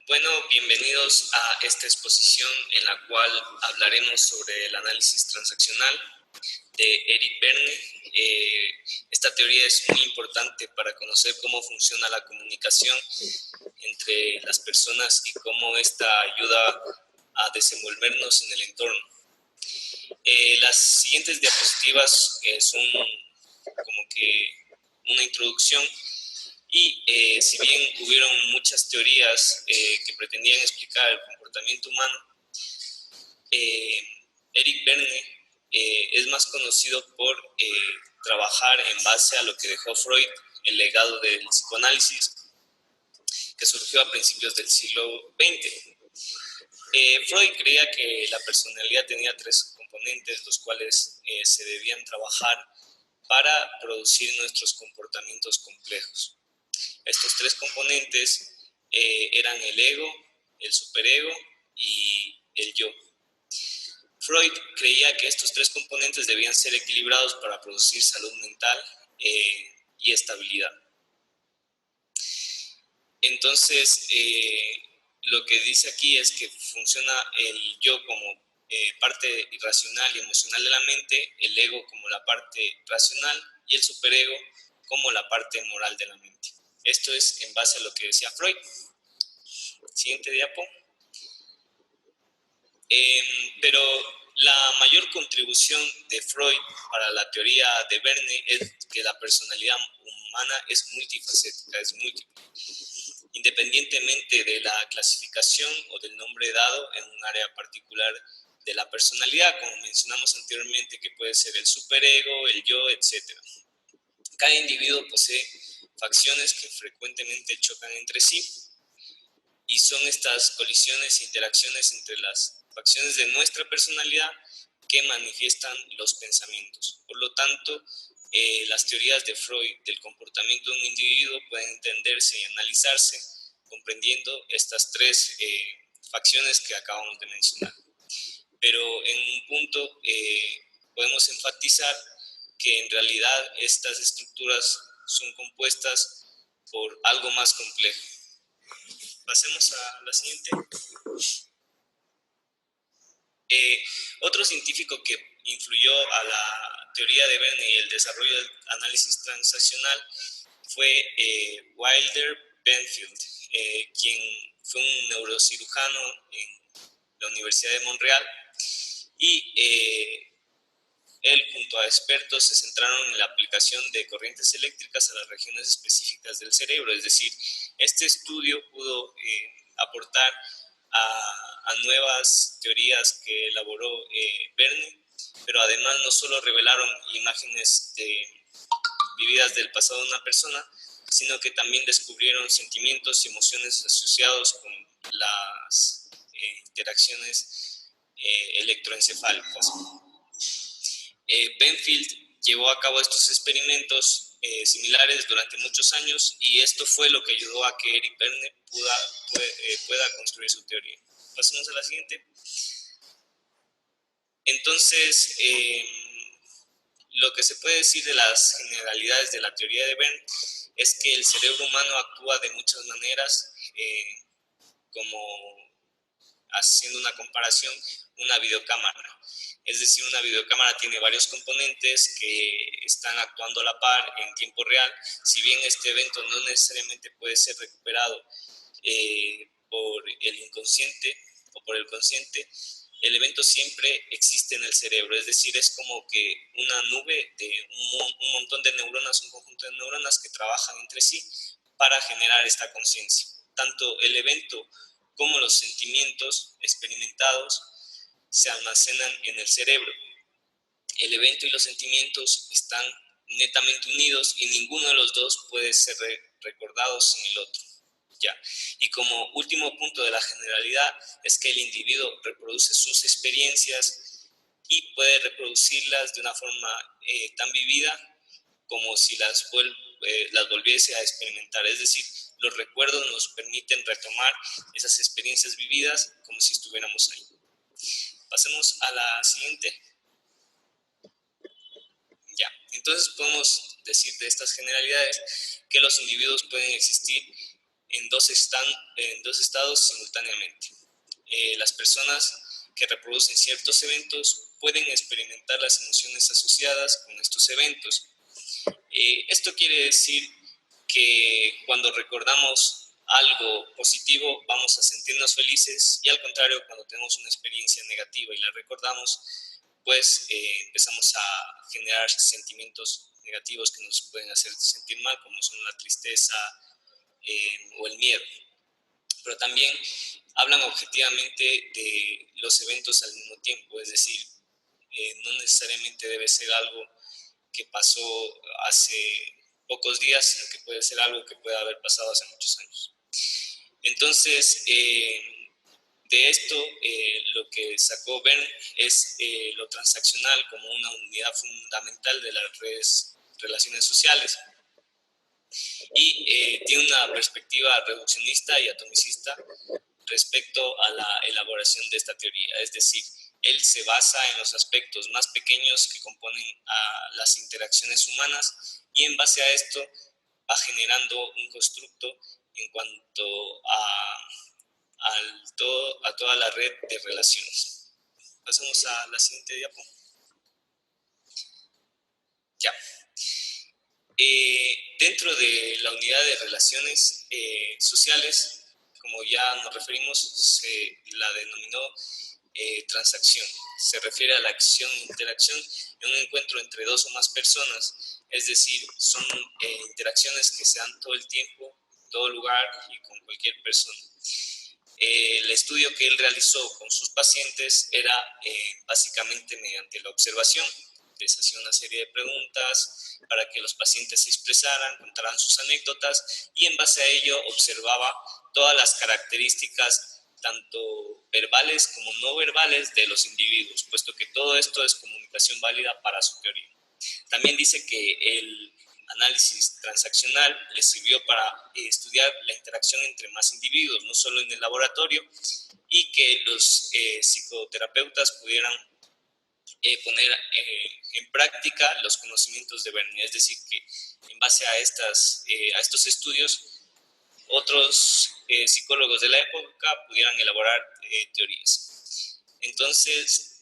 Bueno, bienvenidos a esta exposición en la cual hablaremos sobre el análisis transaccional de Eric Berne. Esta teoría es muy importante para conocer cómo funciona la comunicación entre las personas y cómo esta ayuda a desenvolvernos en el entorno. Las siguientes diapositivas son como que una introducción. Y si bien hubieron muchas teorías que pretendían explicar el comportamiento humano, Eric Berne es más conocido por trabajar en base a lo que dejó Freud, el legado del psicoanálisis, que surgió a principios del siglo XX. Freud creía que la personalidad tenía tres componentes, los cuales se debían trabajar para producir nuestros comportamientos complejos. Estos tres componentes eran el ego, el superego y el yo. Freud creía que estos tres componentes debían ser equilibrados para producir salud mental y estabilidad. Entonces, lo que dice aquí es que funciona el yo como parte irracional y emocional de la mente, el ego como la parte racional y el superego como la parte moral de la mente. Esto es en base a lo que decía Freud. Siguiente diapo. Pero la mayor contribución de Freud para la teoría de Berne es que la personalidad humana es multifacética, es múltiple, independientemente de la clasificación o del nombre dado en un área particular de la personalidad, como mencionamos anteriormente, que puede ser el superego, el yo, etc. Cada individuo posee facciones que frecuentemente chocan entre sí, y son estas colisiones e interacciones entre las facciones de nuestra personalidad que manifiestan los pensamientos. Por lo tanto, las teorías de Freud del comportamiento de un individuo pueden entenderse y analizarse comprendiendo estas tres facciones que acabamos de mencionar. Pero en un punto podemos enfatizar que en realidad estas estructuras son compuestas por algo más complejo. Pasemos a la siguiente. Otro científico que influyó a la teoría de Berne y el desarrollo del análisis transaccional fue Wilder Benfield, quien fue un neurocirujano en la Universidad de Montreal, y él junto a expertos se centraron en la aplicación de corrientes eléctricas a las regiones específicas del cerebro. Es decir, este estudio pudo aportar a nuevas teorías que elaboró Berne, pero además no solo revelaron imágenes vividas del pasado de una persona, sino que también descubrieron sentimientos y emociones asociados con las interacciones electroencefálicas. Benfield llevó a cabo estos experimentos similares durante muchos años, y esto fue lo que ayudó a que Eric Berne pueda construir su teoría. Pasemos a la siguiente. Entonces, lo que se puede decir de las generalidades de la teoría de Berne es que el cerebro humano actúa de muchas maneras, como haciendo una comparación, una videocámara. Es decir, una videocámara tiene varios componentes que están actuando a la par en tiempo real. Si bien este evento no necesariamente puede ser recuperado por el inconsciente o por el consciente, el evento siempre existe en el cerebro. Es decir, es como que una nube de un montón de neuronas, un conjunto de neuronas que trabajan entre sí para generar esta conciencia. Tanto el evento como los sentimientos experimentados se almacenan en el cerebro. El evento y los sentimientos están netamente unidos y ninguno de los dos puede ser recordado sin el otro. ¿Ya? Y como último punto de la generalidad es que el individuo reproduce sus experiencias y puede reproducirlas de una forma tan vivida como si las volviese a experimentar. Es decir, los recuerdos nos permiten retomar esas experiencias vividas como si estuviéramos ahí. Pasemos a la siguiente. Ya, Entonces podemos decir de estas generalidades que los individuos pueden existir en dos estados simultáneamente. Las personas que reproducen ciertos eventos pueden experimentar las emociones asociadas con estos eventos. Esto quiere decir que cuando recordamos algo positivo vamos a sentirnos felices, y al contrario, cuando tenemos una experiencia negativa y la recordamos, pues empezamos a generar sentimientos negativos que nos pueden hacer sentir mal, como son la tristeza o el miedo. Pero también hablan objetivamente de los eventos al mismo tiempo, es decir, no necesariamente debe ser algo que pasó hace pocos días, sino que puede ser algo que puede haber pasado hace muchos años. Entonces, de esto, lo que sacó Verne es lo transaccional como una unidad fundamental de las relaciones sociales, y tiene una perspectiva reduccionista y atomicista respecto a la elaboración de esta teoría. Es decir, él se basa en los aspectos más pequeños que componen a las interacciones humanas, y en base a esto va generando un constructo en cuanto a toda la red de relaciones. Pasamos a la siguiente diapo. Ya. Dentro de la unidad de relaciones sociales, como ya nos referimos, se la denominó transacción. Se refiere a la acción e interacción en un encuentro entre dos o más personas, es decir, son interacciones que se dan todo el tiempo, en todo lugar y con cualquier persona. El estudio que él realizó con sus pacientes era básicamente mediante la observación. Les hacía una serie de preguntas para que los pacientes se expresaran, contaran sus anécdotas, y en base a ello observaba todas las características, tanto verbales como no verbales, de los individuos, puesto que todo esto es comunicación válida para su teoría. También dice que el análisis transaccional le sirvió para estudiar la interacción entre más individuos, no solo en el laboratorio, y que los psicoterapeutas pudieran poner en práctica los conocimientos de Verne. Es decir, que en base a estos estudios, otros psicólogos de la época pudieran elaborar teorías. Entonces,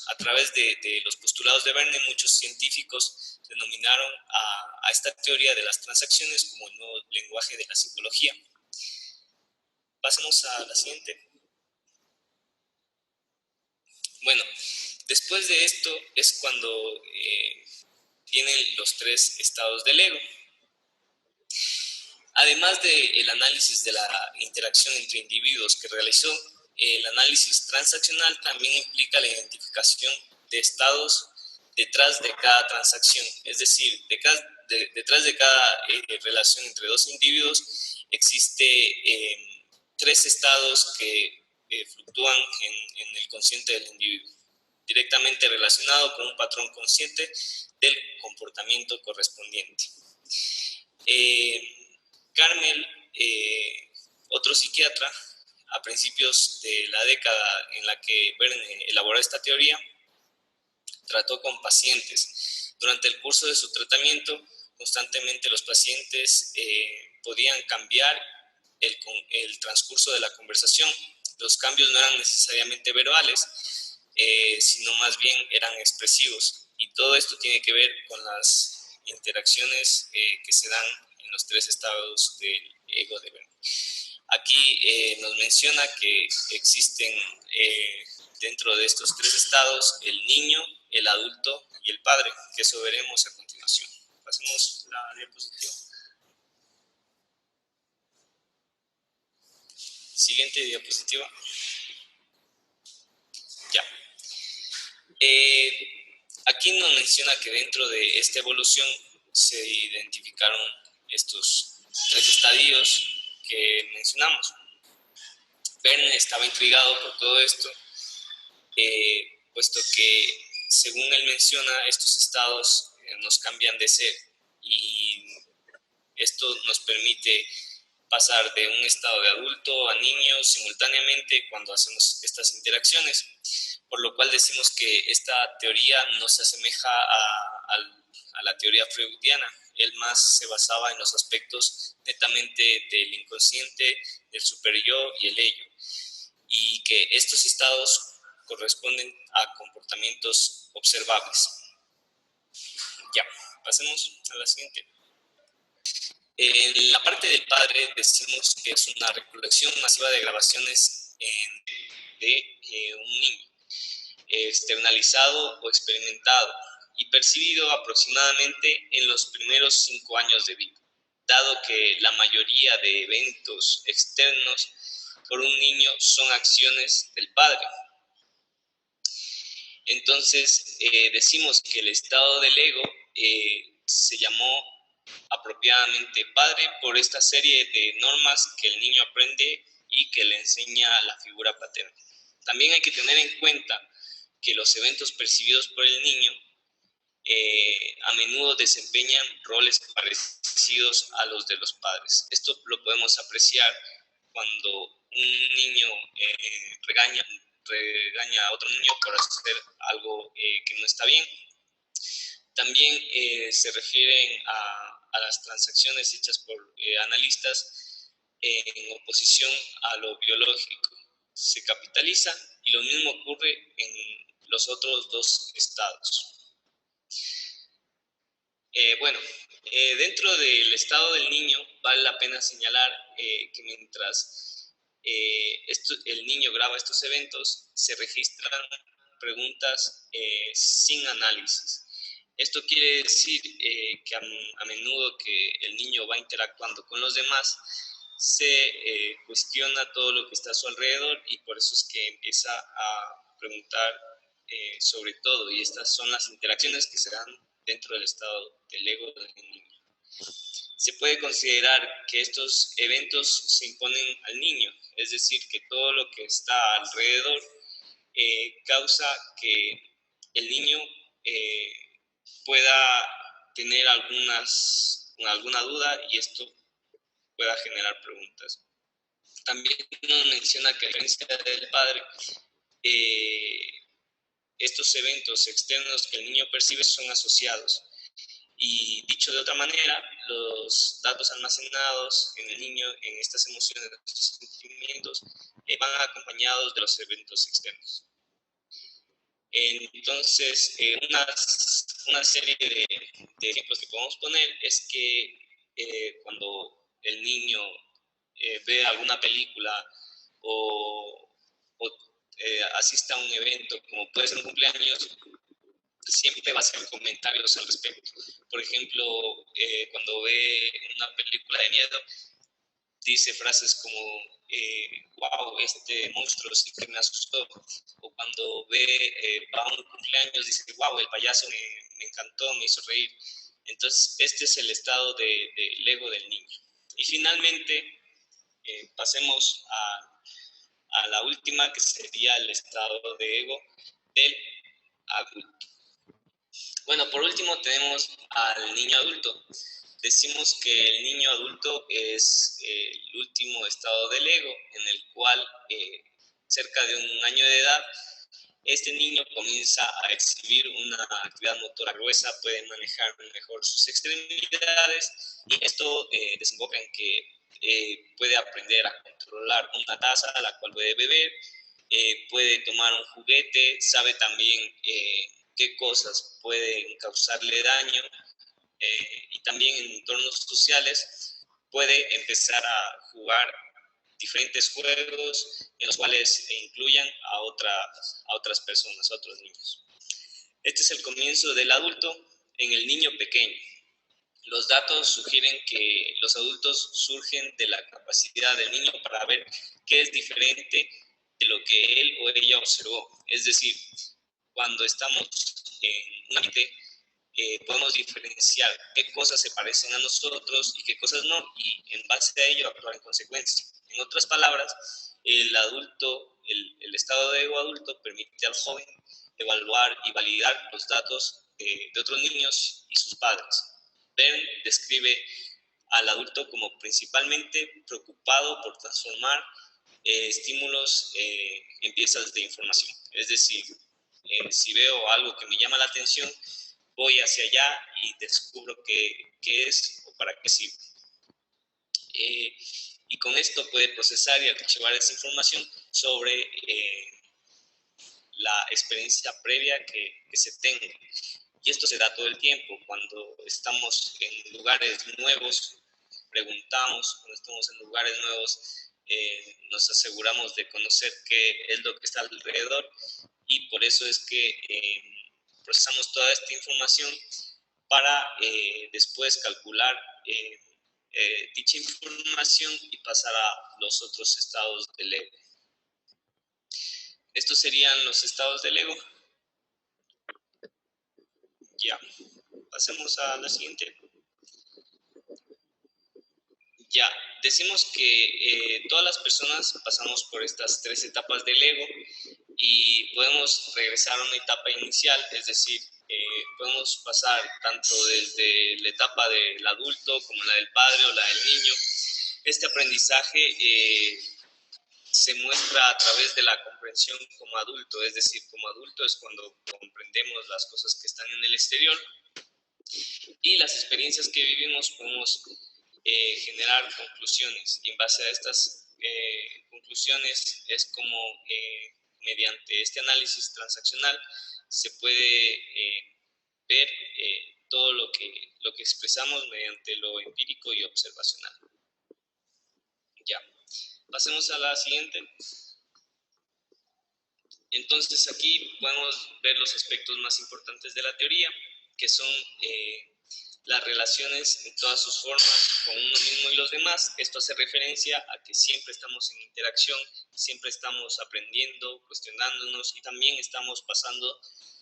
a través de los postulados de Verne, muchos científicos denominaron a esta teoría de las transacciones como el nuevo lenguaje de la psicología. Pasemos a la siguiente. Bueno, después de esto es cuando vienen los tres estados del ego. Además del análisis de la interacción entre individuos que realizó, el análisis transaccional también implica la identificación de estados detrás de cada transacción. Es decir, detrás de cada relación entre dos individuos existe tres estados que fluctúan en el consciente del individuo, directamente relacionado con un patrón consciente del comportamiento correspondiente. Carmel, otro psiquiatra, a principios de la década en la que Verne elaboró esta teoría, trató con pacientes. Durante el curso de su tratamiento, constantemente los pacientes podían cambiar el transcurso de la conversación. Los cambios no eran necesariamente verbales, sino más bien eran expresivos. Y todo esto tiene que ver con las interacciones que se dan en los tres estados del ego de Verne. Aquí nos menciona que existen dentro de estos tres estados el niño, el adulto y el padre, que eso veremos a continuación. Pasemos la diapositiva. Siguiente diapositiva. Ya. Aquí nos menciona que dentro de esta evolución se identificaron estos tres estadios que mencionamos. Verne estaba intrigado por todo esto, puesto que, según él menciona, estos estados nos cambian de ser, y esto nos permite pasar de un estado de adulto a niño simultáneamente cuando hacemos estas interacciones. por lo cual decimos que esta teoría no se asemeja a la teoría freudiana. Él más se basaba en los aspectos netamente del inconsciente, del superyo y el ello, y que estos estados corresponden a comportamientos observables. Ya, pasemos a la siguiente. En la parte del padre decimos que es una recolección masiva de grabaciones de un niño, externalizado o experimentado y percibido aproximadamente en los primeros 5 años de vida, dado que la mayoría de eventos externos por un niño son acciones del padre. Entonces, decimos que el estado del ego se llamó apropiadamente padre por esta serie de normas que el niño aprende y que le enseña la figura paterna. También hay que tener en cuenta que los eventos percibidos por el niño a menudo desempeñan roles parecidos a los de los padres. Esto lo podemos apreciar cuando un niño regaña a otro niño por hacer algo que no está bien. También se refieren a las transacciones hechas por analistas en oposición a lo biológico. Se capitaliza y lo mismo ocurre en los otros dos estados. Dentro del estado del niño vale la pena señalar que mientras el niño graba estos eventos, se registran preguntas sin análisis. Esto quiere decir que a menudo que el niño va interactuando con los demás, se cuestiona todo lo que está a su alrededor y por eso es que empieza a preguntar sobre todo, y estas son las interacciones que se dan dentro del estado del ego del niño. Se puede considerar que estos eventos se imponen al niño, es decir, que todo lo que está alrededor causa que el niño pueda tener alguna duda y esto pueda generar preguntas. También nos menciona que a diferencia del padre, estos eventos externos que el niño percibe son asociados. Y dicho de otra manera, los datos almacenados en el niño, en estas emociones, en estos sentimientos, van acompañados de los eventos externos. Entonces, una serie de ejemplos que podemos poner es que cuando el niño ve alguna película o asista a un evento, como puede ser un cumpleaños, siempre va a hacer comentarios al respecto. Por ejemplo, cuando ve una película de miedo, dice frases como, wow, este monstruo sí que me asustó. O cuando va a un cumpleaños, dice, wow, el payaso me encantó, me hizo reír. Entonces, este es el estado del ego del niño. Y finalmente, pasemos a la última, que sería el estado de ego del adulto. Bueno, por último tenemos al niño adulto. Decimos que el niño adulto es el último estado del ego, en el cual cerca de 1 año de edad, este niño comienza a exhibir una actividad motora gruesa, puede manejar mejor sus extremidades y esto desemboca en que puede aprender a controlar una taza a la cual puede beber, puede tomar un juguete, sabe también qué cosas pueden causarle daño y también en entornos sociales puede empezar a jugar diferentes juegos en los cuales incluyan a otras personas, a otros niños. Este es el comienzo del adulto en el niño pequeño. Los datos sugieren que los adultos surgen de la capacidad del niño para ver qué es diferente de lo que él o ella observó. Es decir, cuando estamos en un ambiente, podemos diferenciar qué cosas se parecen a nosotros y qué cosas no, y en base a ello actuar en consecuencia. En otras palabras, el estado de ego adulto permite al joven evaluar y validar los datos de otros niños y sus padres. Bern describe al adulto como principalmente preocupado por transformar estímulos en piezas de información. Es decir, si veo algo que me llama la atención, voy hacia allá y descubro qué es o para qué sirve. Y con esto puede procesar y archivar esa información sobre la experiencia previa que se tenga. Y esto se da todo el tiempo. Cuando estamos en lugares nuevos, preguntamos. Cuando estamos en lugares nuevos, nos aseguramos de conocer qué es lo que está alrededor, y por eso es que procesamos toda esta información para después calcular dicha información y pasar a los otros estados del ego. Estos serían los estados del ego. Ya, pasemos a la siguiente. Ya, decimos que todas las personas pasamos por estas 3 etapas del ego y podemos regresar a una etapa inicial, es decir, podemos pasar tanto desde la etapa del adulto como la del padre o la del niño. Este aprendizaje se muestra a través de la comprensión como adulto, es decir, como adulto es cuando comprendemos las cosas que están en el exterior, y las experiencias que vivimos podemos generar conclusiones, y en base a estas conclusiones es como mediante este análisis transaccional se puede ver todo lo que expresamos mediante lo empírico y observacional. Ya, pasemos a la siguiente. Entonces aquí podemos ver los aspectos más importantes de la teoría, que son las relaciones en todas sus formas con uno mismo y los demás. Esto hace referencia a que siempre estamos en interacción, siempre estamos aprendiendo, cuestionándonos, y también estamos pasando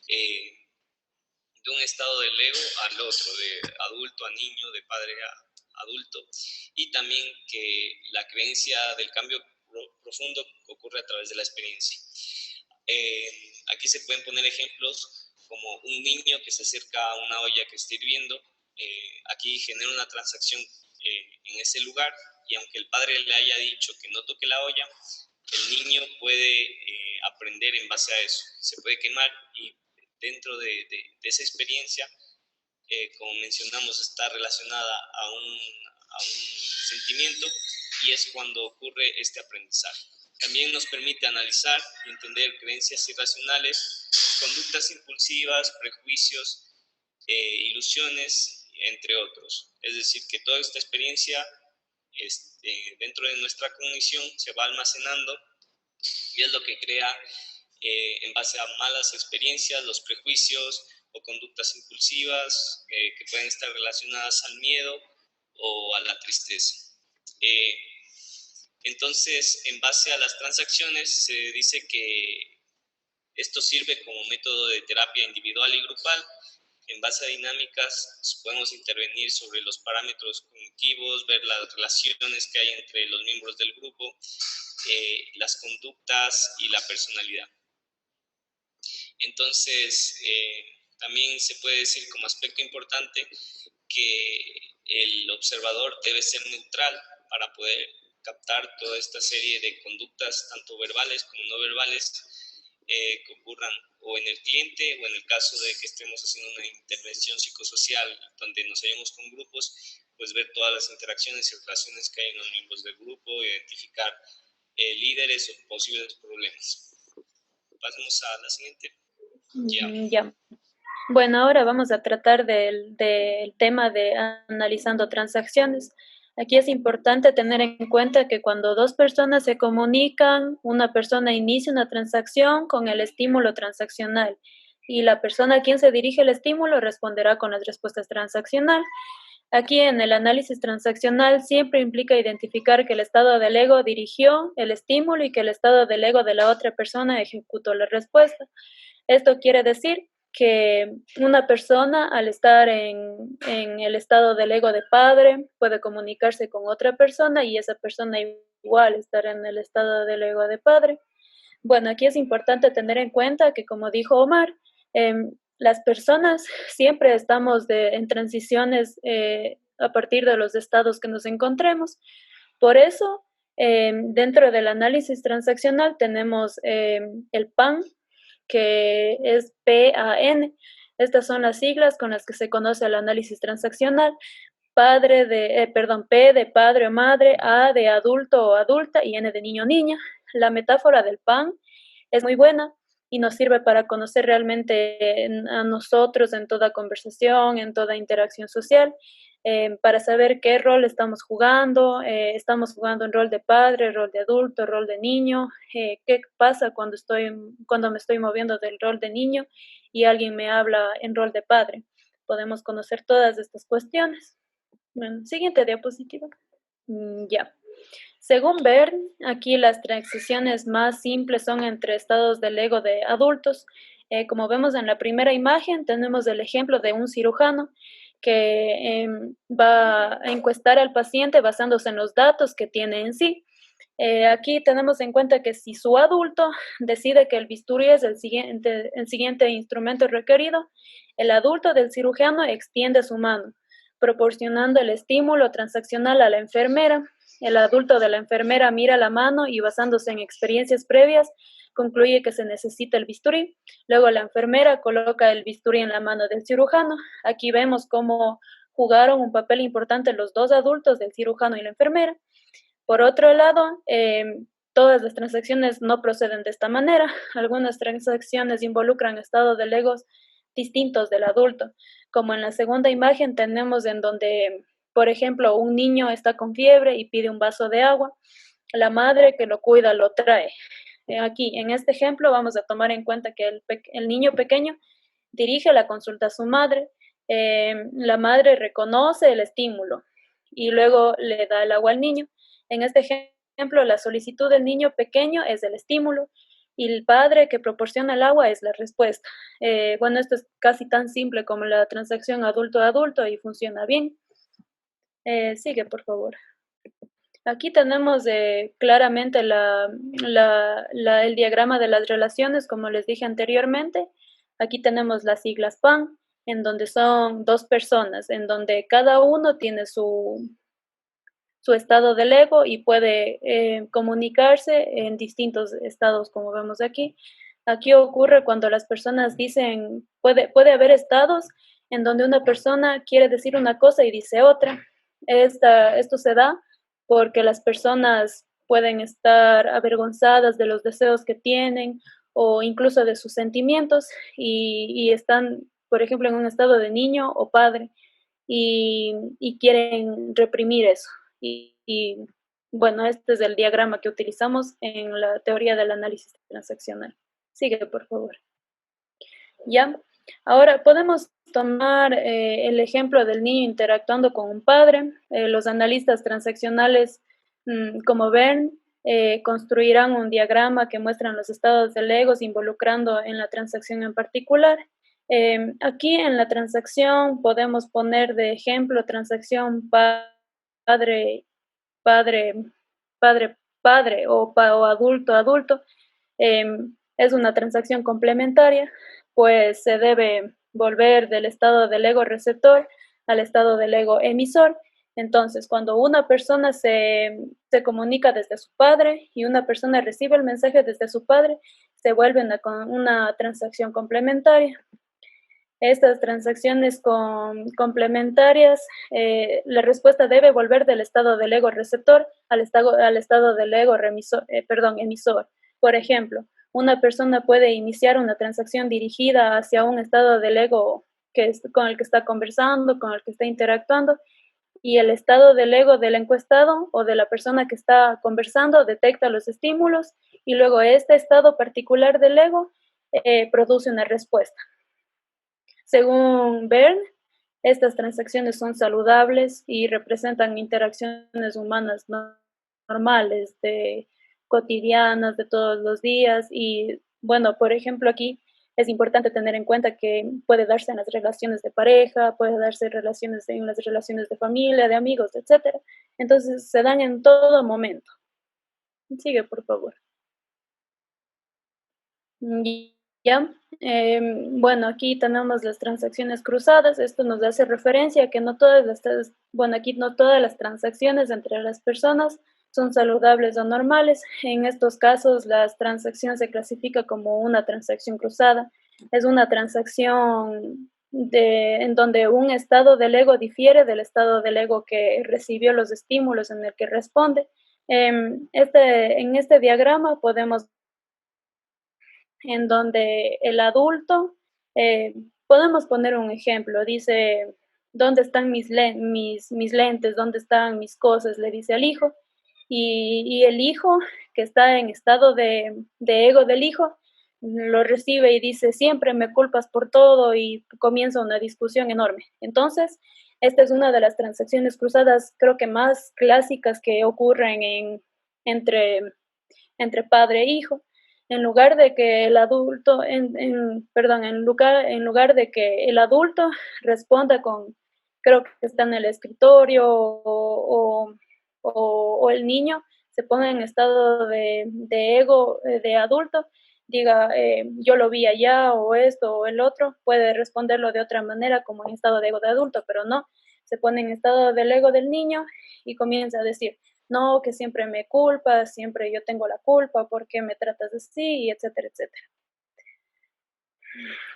de un estado del ego al otro, de adulto a niño, de padre a adulto, y también que la creencia del cambio profundo ocurre a través de la experiencia. Aquí se pueden poner ejemplos como un niño que se acerca a una olla que está hirviendo. Aquí genera una transacción en ese lugar, y aunque el padre le haya dicho que no toque la olla, el niño puede aprender en base a eso. Se puede quemar, y dentro de esa experiencia, como mencionamos, está relacionada a un sentimiento, y es cuando ocurre este aprendizaje. También nos permite analizar y entender creencias irracionales, conductas impulsivas, prejuicios, ilusiones, entre otros. Es decir, que toda esta experiencia dentro de nuestra cognición se va almacenando, y es lo que crea, en base a malas experiencias, los prejuicios o conductas impulsivas que pueden estar relacionadas al miedo o a la tristeza. Entonces, en base a las transacciones, se dice que esto sirve como método de terapia individual y grupal. En base a dinámicas, podemos intervenir sobre los parámetros cognitivos, ver las relaciones que hay entre los miembros del grupo, las conductas y la personalidad. Entonces, también se puede decir como aspecto importante que el observador debe ser neutral para poder captar toda esta serie de conductas, tanto verbales como no verbales, que ocurran o en el cliente, o en el caso de que estemos haciendo una intervención psicosocial donde nos hallemos con grupos, pues ver todas las interacciones y relaciones que hay en los miembros del grupo, identificar líderes o posibles problemas. Pasemos a la siguiente. Ya. Bueno, ahora vamos a tratar del tema de analizando transacciones. Aquí es importante tener en cuenta que cuando dos personas se comunican, una persona inicia una transacción con el estímulo transaccional, y la persona a quien se dirige el estímulo responderá con las respuestas transaccional. Aquí en el análisis transaccional siempre implica identificar que el estado del ego dirigió el estímulo y que el estado del ego de la otra persona ejecutó la respuesta. Esto quiere decir que una persona, al estar en el estado del ego de padre, puede comunicarse con otra persona, y esa persona igual estar en el estado del ego de padre. Bueno, aquí es importante tener en cuenta que, como dijo Omar, las personas siempre estamos en transiciones a partir de los estados que nos encontremos. Por eso, Dentro del análisis transaccional tenemos el PAN, que es PAN. Estas son las siglas con las que se conoce el análisis transaccional. P de padre o madre, A de adulto o adulta y N de niño o niña. La metáfora del PAN es muy buena y nos sirve para conocer realmente a nosotros en toda conversación, en toda interacción social, para saber qué rol estamos jugando un rol de padre, rol de adulto, rol de niño, qué pasa cuando me estoy moviendo del rol de niño y alguien me habla en rol de padre. Podemos conocer todas estas cuestiones. Bueno, siguiente diapositiva. Ya. Según Bern, aquí las transiciones más simples son entre estados del ego de adultos. Como vemos en la primera imagen, tenemos el ejemplo de un cirujano que va a encuestar al paciente basándose en los datos que tiene en sí. Aquí tenemos en cuenta que si su adulto decide que el bisturí es el siguiente instrumento requerido, el adulto del cirujano extiende su mano, proporcionando el estímulo transaccional a la enfermera. El adulto de la enfermera mira la mano y basándose en experiencias previas, concluye que se necesita el bisturí. Luego la enfermera coloca el bisturí en la mano del cirujano. Aquí vemos cómo jugaron un papel importante los dos adultos, del cirujano y la enfermera. Por otro lado, todas las transacciones no proceden de esta manera. Algunas transacciones involucran estados del ego distintos del adulto, como en la segunda imagen tenemos en donde, por ejemplo, un niño está con fiebre y pide un vaso de agua, la madre que lo cuida lo trae. Aquí, en este ejemplo, vamos a tomar en cuenta que el niño pequeño dirige la consulta a su madre, la madre reconoce el estímulo y luego le da el agua al niño. En este ejemplo, la solicitud del niño pequeño es el estímulo y el padre que proporciona el agua es la respuesta. Bueno, esto es casi tan simple como la transacción adulto-adulto y funciona bien. Sigue, por favor. Aquí tenemos claramente el diagrama de las relaciones, como les dije anteriormente. Aquí tenemos las siglas PAN, en donde son dos personas, en donde cada uno tiene su estado del ego y puede comunicarse en distintos estados, como vemos aquí. Aquí ocurre cuando las personas dicen, puede haber estados en donde una persona quiere decir una cosa y dice otra. Esto se da porque las personas pueden estar avergonzadas de los deseos que tienen o incluso de sus sentimientos y están, por ejemplo, en un estado de niño o padre y quieren reprimir eso. Y bueno, este es el diagrama que utilizamos en la teoría del análisis transaccional. Sigue, por favor. Ya, ahora podemos tomar el ejemplo del niño interactuando con un padre. Los analistas transaccionales, como ven, construirán un diagrama que muestran los estados del ego involucrando en la transacción en particular. Aquí en la transacción podemos poner de ejemplo transacción padre o adulto, es una transacción complementaria, pues se debe volver del estado del ego receptor al estado del ego emisor. Entonces, cuando una persona se comunica desde su padre y una persona recibe el mensaje desde su padre, se vuelve una transacción complementaria. Estas transacciones complementarias, la respuesta debe volver del estado del ego receptor al estado del ego emisor. Por ejemplo, una persona puede iniciar una transacción dirigida hacia un estado del ego con el que está conversando, con el que está interactuando, y el estado del ego del encuestado o de la persona que está conversando detecta los estímulos y luego este estado particular del ego produce una respuesta. Según Bern, estas transacciones son saludables y representan interacciones humanas normales, cotidianas, de todos los días. Y bueno, por ejemplo, aquí es importante tener en cuenta que puede darse en las relaciones de pareja, puede darse en las relaciones de familia, de amigos, etc. Entonces, se dan en todo momento. Sigue, por favor. Ya, bueno, aquí tenemos las transacciones cruzadas. Esto nos hace referencia a que aquí no todas las transacciones entre las personas son saludables o normales. En estos casos, la transacción se clasifica como una transacción cruzada. Es una transacción en donde un estado del ego difiere del estado del ego que recibió los estímulos en el que responde. En este diagrama podemos, en donde el adulto, podemos poner un ejemplo, dice, ¿dónde están mis lentes? ¿Dónde están mis cosas? Le dice al hijo. Y el hijo, que está en estado de ego del hijo, lo recibe y dice, siempre me culpas por todo, y comienza una discusión enorme. Entonces, esta es una de las transacciones cruzadas, creo que más clásicas que ocurren entre, entre padre e hijo. En lugar de que el adulto, perdón, en lugar de que el adulto responda con, creo que está en el escritorio, o el niño se pone en estado de ego de adulto, diga, yo lo vi allá, o esto o el otro, puede responderlo de otra manera como en estado de ego de adulto, pero no, se pone en estado del ego del niño y comienza a decir, no, que siempre me culpas, siempre yo tengo la culpa, ¿por qué me tratas así? Y etcétera, etcétera.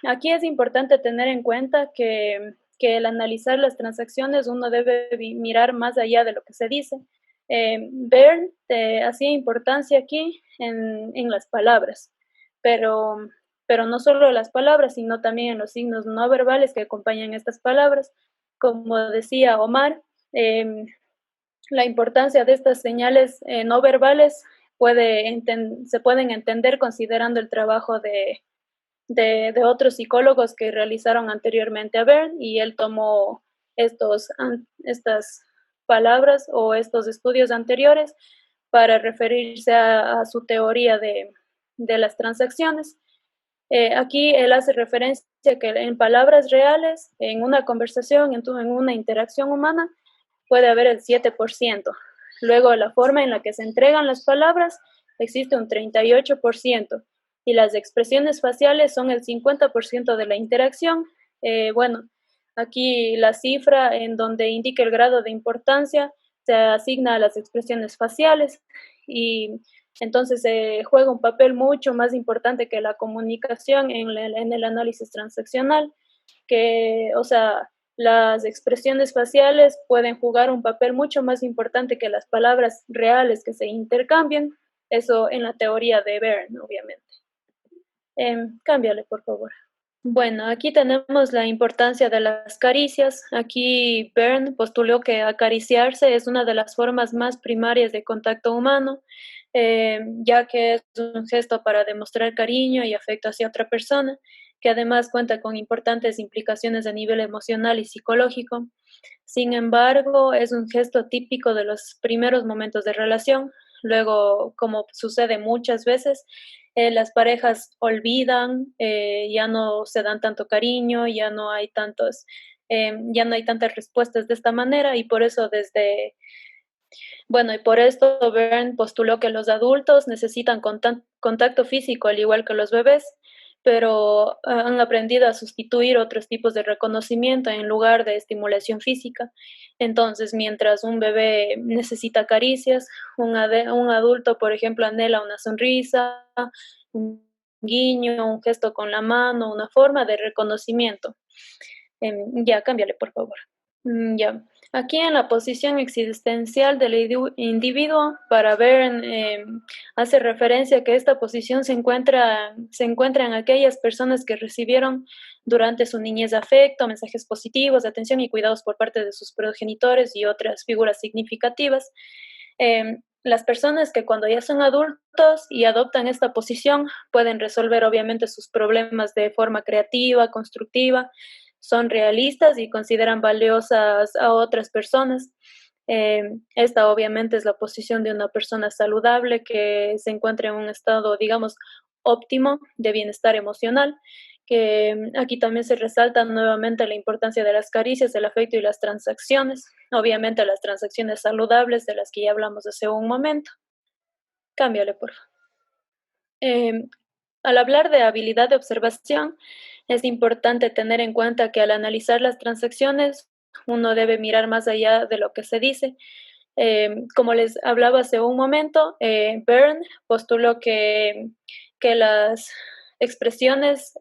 Aquí es importante tener en cuenta que el analizar las transacciones uno debe mirar más allá de lo que se dice. Bern hacía importancia aquí en las palabras, pero, pero no solo las palabras, sino también en los signos no verbales que acompañan estas palabras. Como decía Omar, la importancia de estas señales no verbales se pueden entender considerando el trabajo de otros psicólogos que realizaron anteriormente a Bern, y él tomó estas palabras o estos estudios anteriores para referirse a su teoría de las transacciones. Aquí él hace referencia que en palabras reales, en una conversación, en una interacción humana, puede haber el 7%. Luego, la forma en la que se entregan las palabras, existe un 38%. Y las expresiones faciales son el 50% de la interacción. Bueno, aquí la cifra en donde indica el grado de importancia se asigna a las expresiones faciales, y entonces juega un papel mucho más importante que la comunicación en el análisis transaccional, que, o sea, las expresiones faciales pueden jugar un papel mucho más importante que las palabras reales que se intercambian. Eso en la teoría de Bern, obviamente. Cámbiale, por favor. Bueno, aquí tenemos la importancia de las caricias. Aquí Bern postuló que acariciarse es una de las formas más primarias de contacto humano, ya que es un gesto para demostrar cariño y afecto hacia otra persona, que además cuenta con importantes implicaciones a nivel emocional y psicológico. Sin embargo, es un gesto típico de los primeros momentos de relación. Luego, como sucede muchas veces, las parejas olvidan, ya no se dan tanto cariño, ya no hay tantas respuestas de esta manera, y por eso bueno, y por esto Bern postuló que los adultos necesitan contacto físico al igual que los bebés, pero han aprendido a sustituir otros tipos de reconocimiento en lugar de estimulación física. Entonces, mientras un bebé necesita caricias, un adulto, por ejemplo, anhela una sonrisa, un guiño, un gesto con la mano, una forma de reconocimiento. Ya, cámbiale, por favor. Ya. Aquí en la posición existencial del individuo, para ver, hace referencia a que esta posición se encuentra en aquellas personas que recibieron durante su niñez afecto, mensajes positivos, atención y cuidados por parte de sus progenitores y otras figuras significativas. Las personas que cuando ya son adultos y adoptan esta posición pueden resolver obviamente sus problemas de forma creativa, constructiva, son realistas y consideran valiosas a otras personas. Esta obviamente es la posición de una persona saludable que se encuentra en un estado, digamos, óptimo de bienestar emocional, que aquí también se resalta nuevamente la importancia de las caricias, el afecto y las transacciones, obviamente las transacciones saludables de las que ya hablamos hace un momento. Cámbiale, por favor. Al hablar de habilidad de observación, es importante tener en cuenta que al analizar las transacciones, uno debe mirar más allá de lo que se dice, Como les hablaba hace un momento, Byrne postuló que las expresiones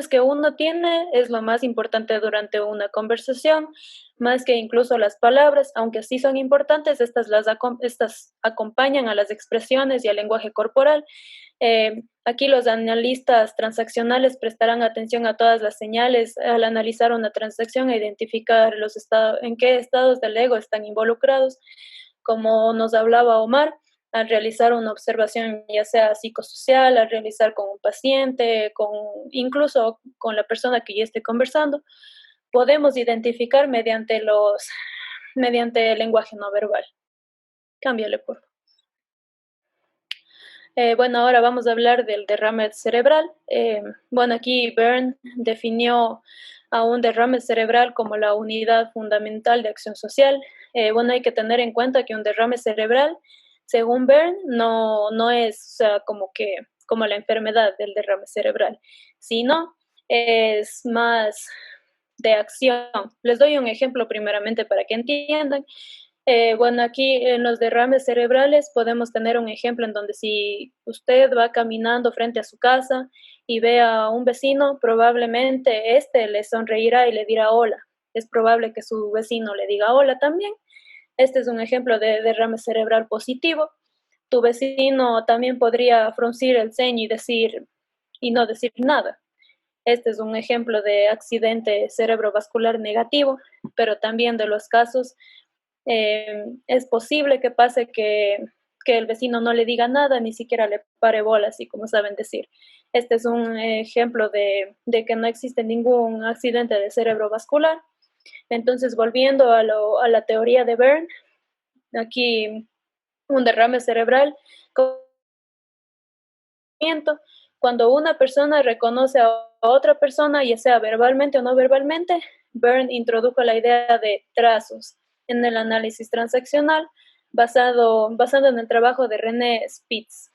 que uno tiene es lo más importante durante una conversación, más que incluso las palabras, aunque sí son importantes, estas acompañan a las expresiones y al lenguaje corporal. Aquí los analistas transaccionales prestarán atención a todas las señales al analizar una transacción e identificar en qué estados del ego están involucrados. Como nos hablaba Omar, al realizar una observación ya sea psicosocial, al realizar con un paciente, incluso con la persona que ya esté conversando, podemos identificar mediante el lenguaje no verbal. Cámbiale, por favor. Bueno, ahora vamos a hablar del derrame cerebral. Bueno, aquí Byrne definió a un derrame cerebral como la unidad fundamental de acción social. Bueno, hay que tener en cuenta que un derrame cerebral, según Byrne, no es, o sea, como la enfermedad del derrame cerebral, sino es más de acción. Les doy un ejemplo primeramente para que entiendan. Bueno, aquí en los derrames cerebrales podemos tener un ejemplo en donde si usted va caminando frente a su casa y ve a un vecino, probablemente este le sonreirá y le dirá hola. Es probable que su vecino le diga hola también. Este es un ejemplo de derrame cerebral positivo. Tu vecino también podría fruncir el ceño y no decir nada. Este es un ejemplo de accidente cerebrovascular negativo, pero también de los casos es posible que pase que el vecino no le diga nada, ni siquiera le pare bolas, así como saben decir. Este es un ejemplo de que no existe ningún accidente de cerebrovascular. Entonces, volviendo a la teoría de Byrne, aquí un derrame cerebral, cuando una persona reconoce a otra persona, ya sea verbalmente o no verbalmente, Byrne introdujo la idea de trazos en el análisis transaccional basado en el trabajo de René Spitz.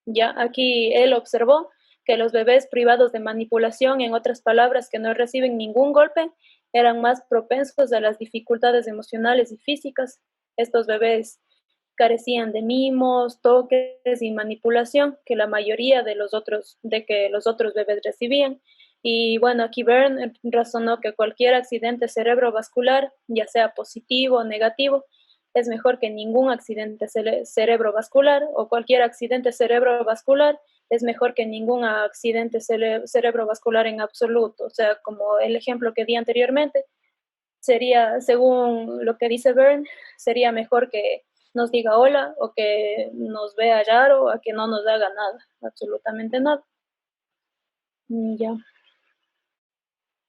Ya aquí él observó que los bebés privados de manipulación, en otras palabras, que no reciben ningún golpe, eran más propensos a las dificultades emocionales y físicas. Estos bebés carecían de mimos, toques y manipulación que la mayoría de los otros bebés recibían. Y bueno, aquí Byrne razonó que cualquier accidente cerebrovascular, ya sea positivo o negativo, es mejor que ningún accidente cerebrovascular, o cualquier accidente cerebrovascular es mejor que ningún accidente cerebrovascular en absoluto. O sea, como el ejemplo que di anteriormente, sería, según lo que dice Byrne, sería mejor que nos diga hola o que nos vea raro a que no nos haga nada, absolutamente nada. Ya.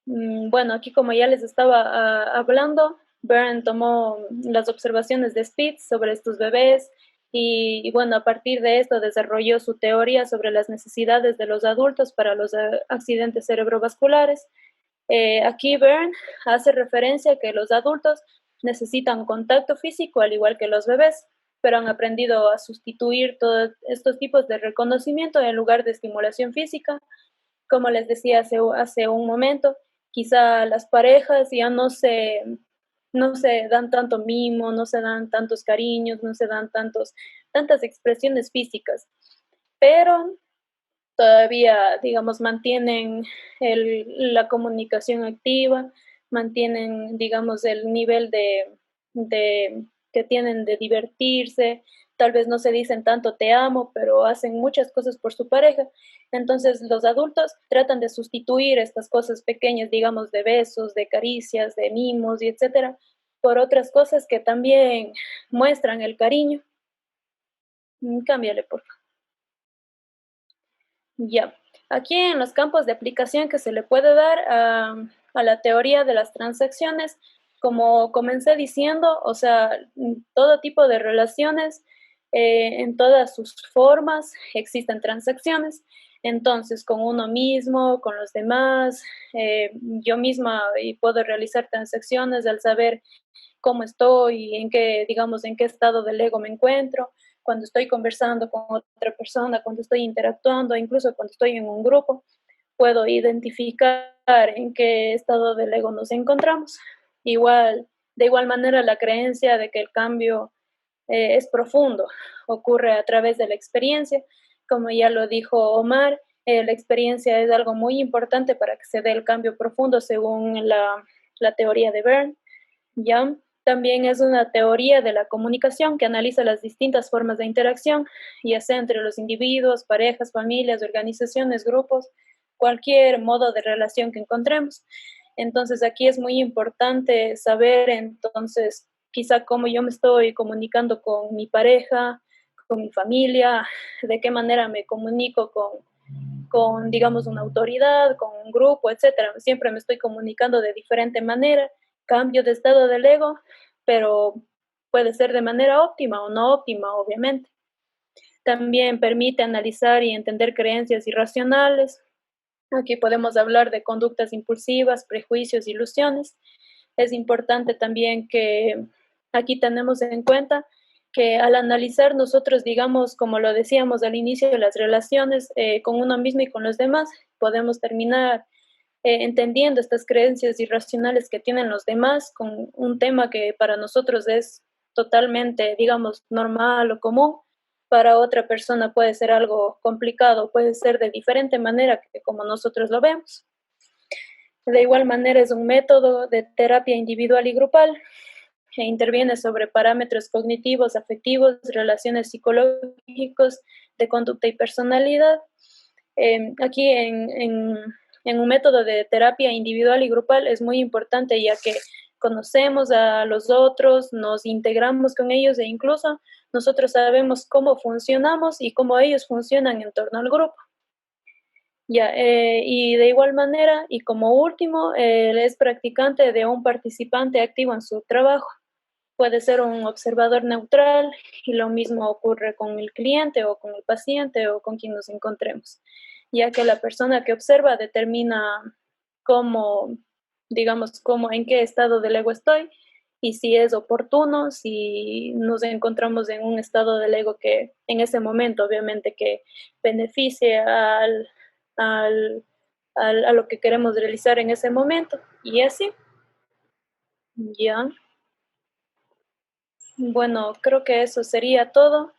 Bueno, aquí como ya les estaba hablando, Byrne tomó las observaciones de Spitz sobre estos bebés y bueno, a partir de esto desarrolló su teoría sobre las necesidades de los adultos para los accidentes cerebrovasculares. Aquí Byrne hace referencia a que los adultos necesitan contacto físico al igual que los bebés, pero han aprendido a sustituir todos estos tipos de reconocimiento en lugar de estimulación física. Como les decía hace un momento, quizá las parejas ya no se dan tanto mimo, no se dan tantos cariños, no se dan tantas expresiones físicas, pero todavía, digamos, mantienen la comunicación activa, mantienen, digamos, el nivel que tienen de divertirse, tal vez no se dicen tanto te amo, pero hacen muchas cosas por su pareja. Entonces los adultos tratan de sustituir estas cosas pequeñas, digamos, de besos, de caricias, de mimos y etcétera, por otras cosas que también muestran el cariño. Cámbiale, por favor. Ya, aquí en los campos de aplicación que se le puede dar a la teoría de las transacciones, como comencé diciendo, o sea, todo tipo de relaciones, en todas sus formas existen transacciones. Entonces, con uno mismo, con los demás, yo misma y puedo realizar transacciones al saber cómo estoy, digamos, en qué estado del ego me encuentro, cuando estoy conversando con otra persona, cuando estoy interactuando, incluso cuando estoy en un grupo, puedo identificar en qué estado del ego nos encontramos. Igual, De igual manera, la creencia de que el cambio es profundo, ocurre a través de la experiencia. Como ya lo dijo Omar, la experiencia es algo muy importante para que se dé el cambio profundo según la teoría de Berne. ¿Ya? También es una teoría de la comunicación que analiza las distintas formas de interacción, ya sea entre los individuos, parejas, familias, organizaciones, grupos, cualquier modo de relación que encontremos. Entonces aquí es muy importante saber entonces quizá cómo yo me estoy comunicando con mi pareja, con mi familia, de qué manera me comunico con digamos, una autoridad, con un grupo, etcétera. Siempre me estoy comunicando de diferente manera, cambio de estado del ego, pero puede ser de manera óptima o no óptima, obviamente. También permite analizar y entender creencias irracionales. Aquí podemos hablar de conductas impulsivas, prejuicios, ilusiones. Es importante también que aquí tenemos en cuenta que al analizar nosotros, digamos, como lo decíamos al inicio de las relaciones con uno mismo y con los demás, podemos terminar entendiendo estas creencias irracionales que tienen los demás con un tema que para nosotros es totalmente, digamos, normal o común. Para otra persona puede ser algo complicado, puede ser de diferente manera que como nosotros lo vemos. De igual manera es un método de terapia individual y grupal que interviene sobre parámetros cognitivos, afectivos, relaciones psicológicos, de conducta y personalidad. Aquí en un método de terapia individual y grupal es muy importante ya que conocemos a los otros, nos integramos con ellos e incluso nosotros sabemos cómo funcionamos y cómo ellos funcionan en torno al grupo. Ya, y de igual manera, y como último, él es practicante de un participante activo en su trabajo. Puede ser un observador neutral y lo mismo ocurre con el cliente o con el paciente o con quien nos encontremos, ya que la persona que observa determina cómo, digamos, cómo, en qué estado del ego estoy y si es oportuno, si nos encontramos en un estado del ego que en ese momento, obviamente, que beneficie a lo que queremos realizar en ese momento. Y así, ya. Bueno, creo que eso sería todo.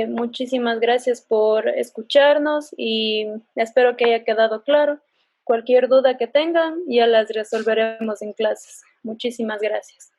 Muchísimas gracias por escucharnos y espero que haya quedado claro. Cualquier duda que tengan, ya las resolveremos en clases. Muchísimas gracias.